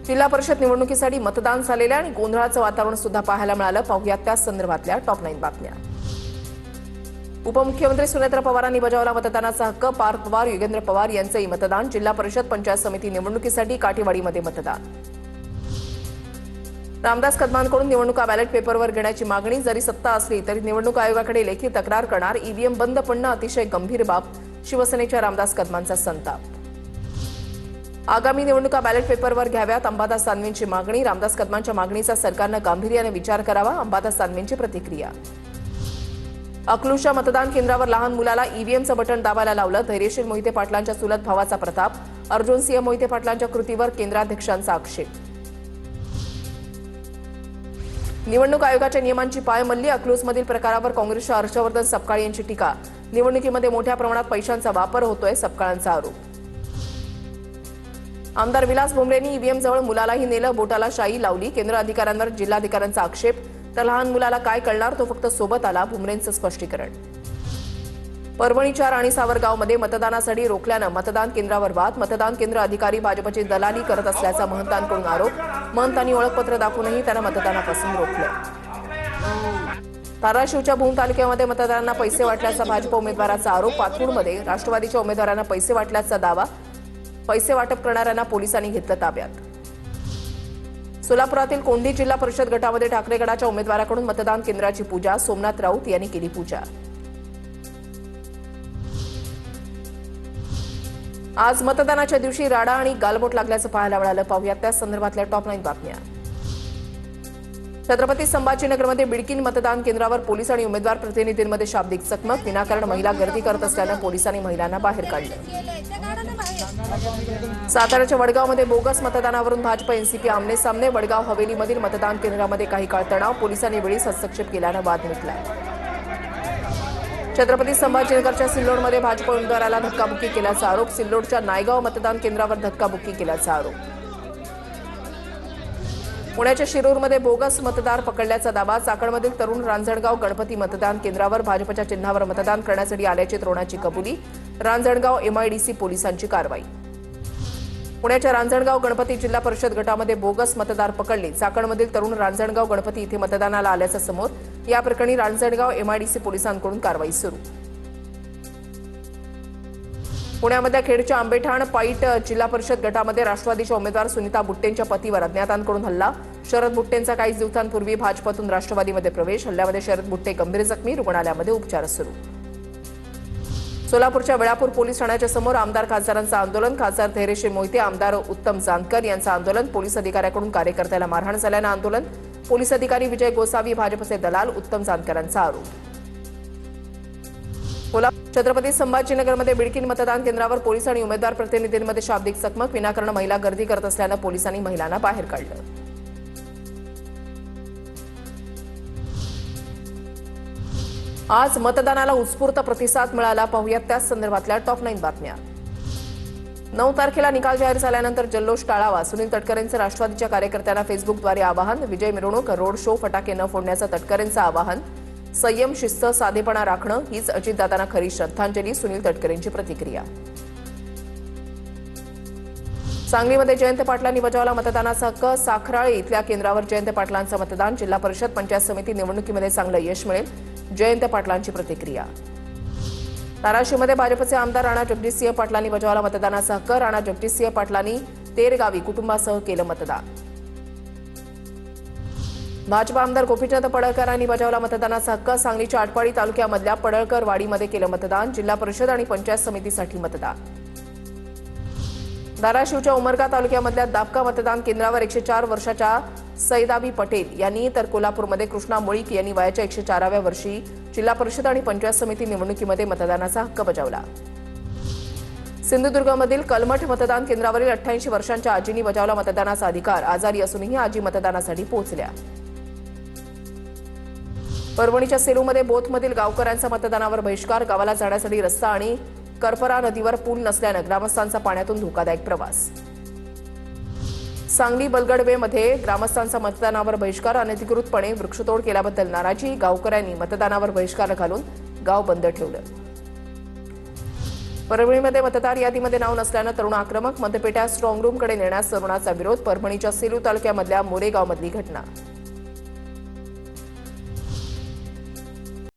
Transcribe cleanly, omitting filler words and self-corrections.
जिल्हा परिषद निवडणुकीसाठी मतदान झालेल्या आणि गोंधळाचं वातावरण सुद्धा पाहायला मिळालं. पाहूयात त्या संदर्भातल्या टॉप 9 बातम्या. उपमुख्यमंत्री सुनेत्र पवारांनी बजावला मतदानाचा हक्क. पार्थ पवार, युगेंद्र पवार यांचंही मतदान. जिल्हा परिषद पंचायत समिती निवडणुकीसाठी काठेवाडीमध्ये मतदान. रामदास कदमांकडून निवडणुका बॅलेट पेपरवर घेण्याची मागणी. जरी सत्ता असली तरी निवडणूक आयोगाकडे लेखी तक्रार करणार. ईव्हीएम बंद पडणं अतिशय गंभीर बाब. शिवसेनेच्या रामदास कदमांचा संताप. आगामी निवडणुका बॅलेट पेपरवर घ्याव्यात. अंबादास दानवेंची मागणी. रामदास कदमांच्या मागणीचा सरकारनं गांभीर्याने विचार करावा. अंबादास दानवेंची प्रतिक्रिया. अकलूजच्या मतदान केंद्रावर लहान मुलाला ईव्हीएमचं बटन दाबायला लावलं. धैर्यशील मोहिते पाटलांच्या चुलत भावाचा प्रताप. अर्जुन सिंह मोहिते पाटलांच्या कृतीवर केंद्राध्यक्षांचा आक्षेप. निवडणूक आयोगाच्या नियमांची पायमल्ली. अकलूजमधील प्रकारावर काँग्रेसच्या हर्षवर्धन सपकाळ यांची टीका. निवडणुकीमध्ये मोठ्या प्रमाणात पैशांचा वापर होतोय, सपकाळांचा आरोप. आमदार विलास भुमरेंनी ईव्हीएम जवळ मुलालाही नेलं, बोटाला शाई लावली. केंद्र अधिकाऱ्यांवर जिल्हाधिकाऱ्यांचा आक्षेप. तर लहान मुलाला काय कळणार, तो फक्त सोबत आला. भुमरेंचं स्पष्टीकरण. परभणीच्या राणी सावरगावमध्ये मतदानासाठी रोखल्यानं मतदान केंद्रावर वाद. मतदान केंद्र अधिकारी भाजपची दलाली करत असल्याचा महंतांकडून आरोप. महंतांनी ओळखपत्र दाखवूनही त्यांना मतदानापासून रोखलं. धाराशिवच्या भूम तालुक्यामध्ये मतदारांना पैसे वाटल्याचा भाजप उमेदवाराचा आरोप. पाथूरमध्ये राष्ट्रवादीच्या उमेदवारांना पैसे वाटल्याचा दावा. पैसे वाटप करणाऱ्यांना पोलिसांनी घेतलं ताब्यात. सोलापुरातील कोंढी जिल्हा परिषद गटामध्ये ठाकरे गटाच्या उमेदवाराकडून मतदान केंद्राची पूजा. सोमनाथ राऊत यांनी केली पूजा. आज मतदानाच्या दिवशी राडा आणि गालबोट लागल्याचं पाहायला मिळालं. पाहूयात त्या संदर्भातल्या टॉप 9 बातम्या. छत्रपती संभाजीनगरमध्ये बिडकीन मतदान केंद्रावर पोलीस आणि उमेदवार प्रतिनिधींमध्ये शाब्दिक चकमक. विनाकारण महिला गर्दी करत असल्यानं पोलिसांनी महिलांना बाहेर काढलं. साताऱ्याच्या वडगावमध्ये बोगस मतदानावरून भाजप एनसीपी आमने सामने. वडगाव हवेलीमधील मतदान केंद्रामध्ये काही काळ तणाव. पोलिसांनी वेळीच हस्तक्षेप केल्यानं वाद मिटला. छत्रपती संभाजीनगरच्या सिल्लोडमध्ये भाजप उमेदवाराला धक्काबुक्की केल्याचा आरोप. सिल्लोडच्या नायगाव मतदान केंद्रावर धक्काबुक्की केल्याचा आरोप. पुण्याच्या शिरूरमध्ये बोगस मतदार पकडल्याचा दावा. चाकणमधील तरुण रांजणगाव गणपती मतदान केंद्रावर भाजपच्या चिन्हावर मतदान करण्यासाठी आल्याची तरुणाची कबुली. रांजणगाव एमआयडीसी पोलिसांची कारवाई. पुण्याच्या रांजणगाव गणपती जिल्हा परिषद गटामध्ये बोगस मतदार पकडले. चाकणमधील तरुण रांजणगाव गणपती इथे मतदानाला आल्याचं समोर. या प्रकरणी रांजणगाव एमआयडीसी पोलिसांकडून कारवाई सुरू. पुण्यामधल्या खेडच्या आंबेठाण पाईट जिल्हा परिषद गटामध्ये राष्ट्रवादीच्या उमेदवार सुनीता बुट्टेंच्या पतीवर अज्ञातांकडून हल्ला. शरद बुट्टेंचा काही दिवसांपूर्वी भाजपतून राष्ट्रवादीमध्ये प्रवेश. हल्ल्यामध्ये शरद बुट्टे गंभीर जखमी. रुग्णालयामध्ये उपचार सुरू. सोलापूरच्या वेळापूर पोलीस ठाण्याच्या समोर आमदार खासदारांचं आंदोलन. खासदार धैर्यशील मोहिते, आमदार उत्तम जानकर यांचं आंदोलन. पोलीस अधिकाऱ्याकडून कार्यकर्त्याला मारहाण झाल्यानं आंदोलन. पोलीस अधिकारी विजय गोसावी भाजपचे दलाल. उत्तम जानकरांचा आरोप. छत्रपती संभाजीनगरमध्ये बिडकीन मतदान केंद्रावर पोलीस आणि उमेदवार प्रतिनिधींमध्ये शाब्दिक चकमक. विनाकारण महिला गर्दी करत असल्यानं पोलिसांनी महिलांना बाहेर काढलं. आज मतदानाला उत्स्फूर्त प्रतिसाद मिळाला. पाहूयात त्या संदर्भातल्या टॉप 9 बातम्या. 9 तारखेला निकाल जाहीर झाल्यानंतर जल्लोष टाळावा. सुनील तटकरेंचं राष्ट्रवादीच्या कार्यकर्त्यांना फेसबुकद्वारे आवाहन. विजय मिरवणूक, रोड शो, फटाके न फोडण्याचं तटकरेंचं आवाहन. संयम, शिस्त, साधेपणा राखणं हीच अजितदादांना खरी श्रद्धांजली. सुनील तटकरेंची प्रतिक्रिया. सांगलीमध्ये जयंत पाटलांनी बजावला मतदानाचा हक्क. साखराळे इथल्या केंद्रावर जयंत पाटलांचं मतदान. जिल्हा परिषद पंचायत समिती निवडणुकीमध्ये चांगलं यश मिळेल. जयंत पाटलांची प्रतिक्रिया. धाराशिवमध्ये भाजपचे आमदार राणा जगजितसिंह पाटलांनी बजावला मतदानाचा हक्क. राणा जगजितसिंह पाटलांनी तेरगावी कुटुंबासह केलं मतदान. भाजप आमदार गोपीचंद पडळकरांनी बजावला मतदानाचा हक्क. सांगलीच्या आटपाडी तालुक्यामधल्या पडळकर वाडीमध्ये केलं मतदान. जिल्हा परिषद आणि पंचायत समितीसाठी मतदान. धाराशिवच्या उमरगा तालुक्यामधल्या दापका मतदान केंद्रावर 104 वर्षाच्या सैदाबी पटेल यांनी, तर कोल्हापूरमध्ये कृष्णा मुळीक यांनी वयाच्या 104व्या वर्षी जिल्हा परिषद आणि पंचायत समिती निवडणुकीमध्ये मतदानाचा हक्क बजावला. सिंधुदुर्गमधील कलमठ मतदान केंद्रावरील 88 वर्षांच्या आजींनी बजावला मतदानाचा अधिकार. आजारी असूनही आजी मतदानासाठी पोहोचल्या. परभणीच्या सेलूमध्ये बोथमधील गावकऱ्यांचा मतदानावर बहिष्कार. गावाला जाण्यासाठी रस्ता आणि करपरा नदीवर पूल नसल्यानं ग्रामस्थांचा पाण्यातून धोकादायक प्रवास. सांगली बलगडवेमध्ये ग्रामस्थांचा मतदानावर बहिष्कार. अनधिकृतपणे वृक्षतोड केल्याबद्दल नाराजी. गावकऱ्यांनी मतदानावर बहिष्कार घालून गाव बंद ठेवलं. परभणीमध्ये मतदार यादीमध्ये नाव नसल्यानं तरुण आक्रमक. मतपेट्या स्ट्रॉंग रूमकडे नेण्यास तरुणाचा विरोध. परभणीच्या सेलू तालुक्यामधल्या मोरेगावमधली घटना.